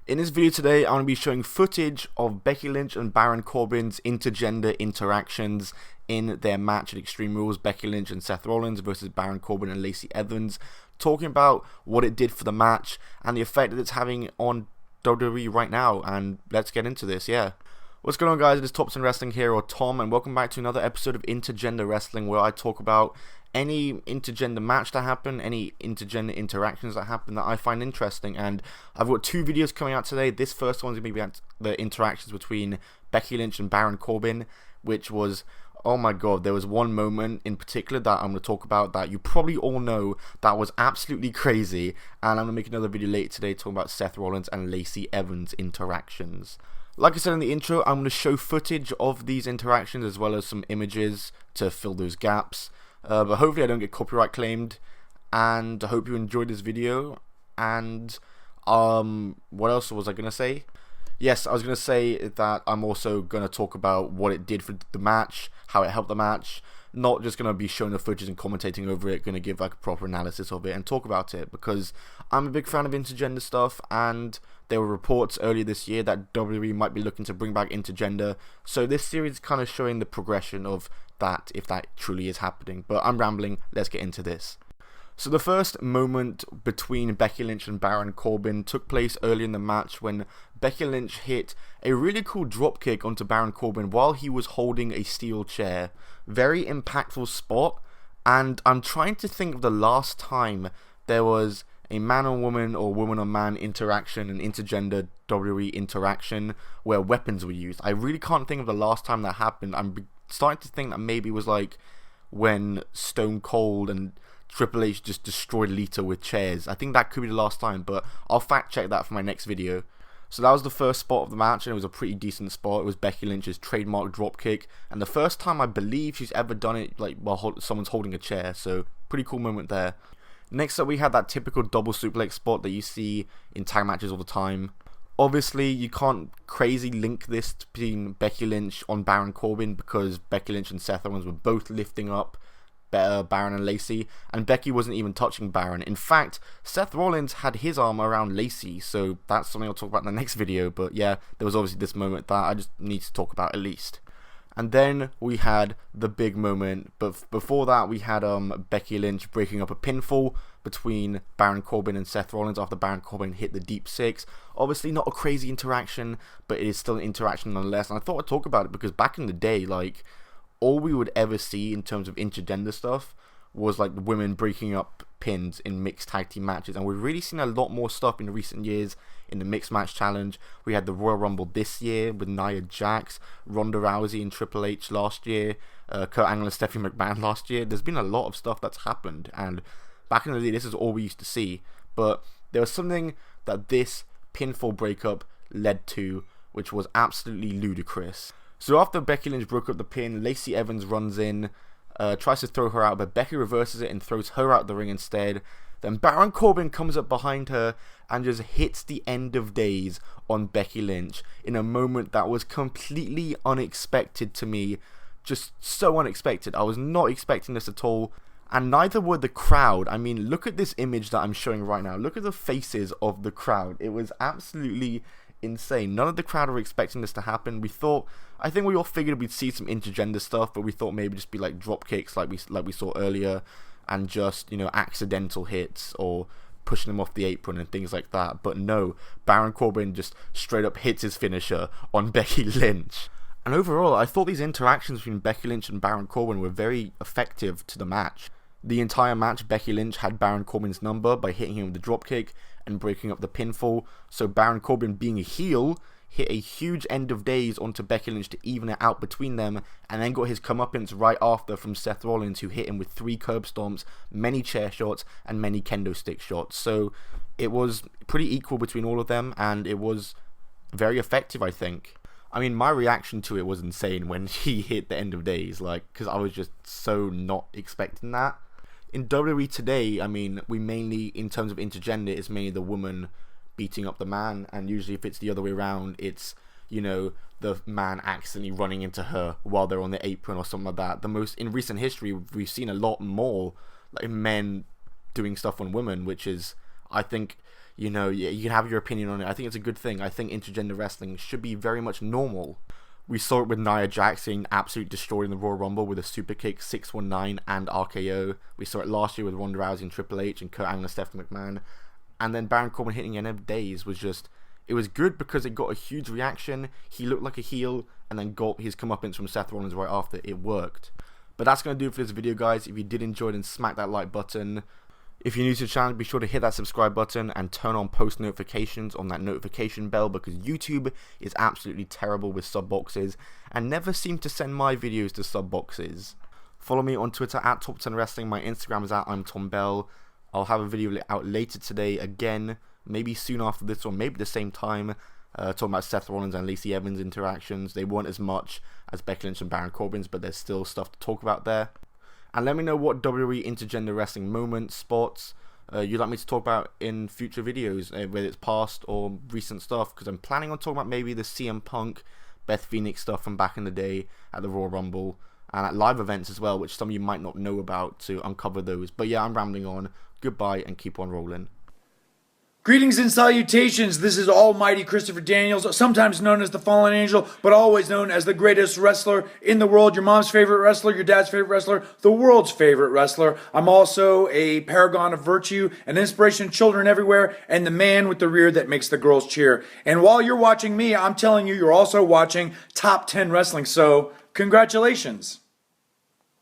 In this video today, I'm going to be showing footage of Becky Lynch and Baron Corbin's intergender interactions in their match at Extreme Rules, Becky Lynch and Seth Rollins versus Baron Corbin and Lacey, talking about what it did for the match and the effect that it's having on WWE right now. And let's get into this, What's going on, guys? It is Thompson Wrestling here, or Tom, and welcome back to another episode of Intergender Wrestling, where I talk about any intergender match that happen, any intergender interactions that happen that I find interesting. And I've got two videos coming out today. This first one's going to be about the interactions between Becky Lynch and Baron Corbin, which was, oh my god, there was one moment in particular that I'm going to talk about that you probably all know that was absolutely crazy. And I'm going to make another video later today talking about Seth Rollins and Lacey Evans' interactions. Like I said in the intro, I'm going to show footage of these interactions as well as some images to fill those gaps. But hopefully I don't get copyright claimed, and I hope you enjoyed this video. And what else was I going to say? Yes, I was going to say that I'm also going to talk about what it did for the match, how it helped the match. Not just going to be showing the footage and commentating over it, going to give like a proper analysis of it and talk about it, because I'm a big fan of intergender stuff, and there were reports earlier this year that WWE might be looking to bring back intergender, so this series is kind of showing the progression of that, if that truly is happening. But I'm rambling, let's get into this. So the first moment between Becky Lynch and Baron Corbin took place early in the match when Becky Lynch hit a really cool dropkick onto Baron Corbin while he was holding a steel chair. Very impactful spot, and I'm trying to think of the last time there was a man on woman or woman on man interaction, an intergender WWE interaction where weapons were used. I really can't think of the last time that happened. I'm starting to think that maybe it was like when Stone Cold and Triple H just destroyed Lita with chairs. I think that could be the last time, but I'll fact check that for my next video. So that was the first spot of the match, and it was a pretty decent spot. It was Becky Lynch's trademark dropkick, and the first time I believe she's ever done it like while someone's holding a chair, so pretty cool moment there. Next up, we had that typical double suplex spot that you see in tag matches all the time. Obviously, you can't crazy link this between Becky Lynch on Baron Corbin, because Becky Lynch and Seth Rollins were both lifting up Baron and Lacey, and Becky wasn't even touching Baron. In fact, Seth Rollins had his arm around Lacey, so that's something I'll talk about in the next video. But yeah, there was obviously this moment that I just need to talk about at least. And then we had the big moment, but before that we had Becky Lynch breaking up a pinfall between Baron Corbin and Seth Rollins after Baron Corbin hit the deep six. Obviously not a crazy interaction, but it is still an interaction nonetheless, and I thought I'd talk about it because back in the day, like, all we would ever see in terms of intergender stuff was like women breaking up pins in mixed tag team matches, and we've really seen a lot more stuff in recent years in the mixed match challenge. We had the Royal Rumble this year with Nia Jax, Ronda Rousey and Triple H last year, Kurt Angle and Stephanie McMahon last year. There's been a lot of stuff that's happened, and back in the day this is all we used to see, but there was something that this pinfall breakup led to which was absolutely ludicrous. So after Becky Lynch broke up the pin, Lacey Evans runs in, tries to throw her out, but Becky reverses it and throws her out the ring instead. Then Baron Corbin comes up behind her and just hits the end of days on Becky Lynch in a moment that was completely unexpected to me. Just so unexpected. I was not expecting this at all, and neither were the crowd. I mean, look at this image that I'm showing right now. Look at the faces of the crowd. It was absolutely insane. None of the crowd were expecting this to happen. I think we all figured we'd see some intergender stuff, but we thought maybe just be like drop kicks like we saw earlier, and just, you know, accidental hits or pushing them off the apron and things like that. But no, Baron Corbin just straight up hits his finisher on Becky Lynch. And overall, I thought these interactions between Becky Lynch and Baron Corbin were very effective to the match. The entire match, Becky Lynch had Baron Corbin's number by hitting him with the dropkick and breaking up the pinfall, so Baron Corbin, being a heel, hit a huge end of days onto Becky Lynch to even it out between them, and then got his comeuppance right after from Seth Rollins, who hit him with 3 curb stomps, many chair shots, and many kendo stick shots. So it was pretty equal between all of them, and it was very effective, I think. I mean, my reaction to it was insane when he hit the end of days, like, because I was just so not expecting that. In WWE today, I mean, we mainly, in terms of intergender, it's mainly the woman beating up the man, and usually if it's the other way around, it's, you know, the man accidentally running into her while they're on the apron or something like that. In recent history, we've seen a lot more like men doing stuff on women, which is, I think, you know, you can have your opinion on it. I think it's a good thing. I think intergender wrestling should be very much normal. We saw it with Nia Jax getting absolutely destroyed in the Royal Rumble with a super kick, 619 and RKO. We saw it last year with Ronda Rousey and Triple H and Kurt Angle and Stephanie McMahon. And then Baron Corbin hitting end of days was just, it was good because it got a huge reaction. He looked like a heel and then got his comeuppance from Seth Rollins right after. It worked. But that's going to do it for this video, guys. If you did enjoy it, then smack that like button. If you're new to the channel, be sure to hit that subscribe button and turn on post notifications on that notification bell, because YouTube is absolutely terrible with sub boxes and never seem to send my videos to sub boxes. Follow me on Twitter at Top 10 Wrestling. My Instagram is at I'm Tom Bell. I'll have a video out later today again, maybe soon after this or maybe the same time, talking about Seth Rollins and Lacey Evans interactions. They weren't as much as Becky Lynch and Baron Corbin's, but there's still stuff to talk about there. And let me know what WWE Intergender Wrestling moments, spots, you'd like me to talk about in future videos, whether it's past or recent stuff, because I'm planning on talking about maybe the CM Punk, Beth Phoenix stuff from back in the day at the Royal Rumble, and at live events as well, which some of you might not know about, to uncover those. But yeah, I'm rambling on. Goodbye and keep on rolling. Greetings and salutations. This is Almighty Christopher Daniels, sometimes known as the Fallen Angel, but always known as the greatest wrestler in the world. Your mom's favorite wrestler, your dad's favorite wrestler, the world's favorite wrestler. I'm also a paragon of virtue, an inspiration to children everywhere, and the man with the rear that makes the girls cheer. And while you're watching me, I'm telling you, you're also watching Top 10 Wrestling. So, congratulations.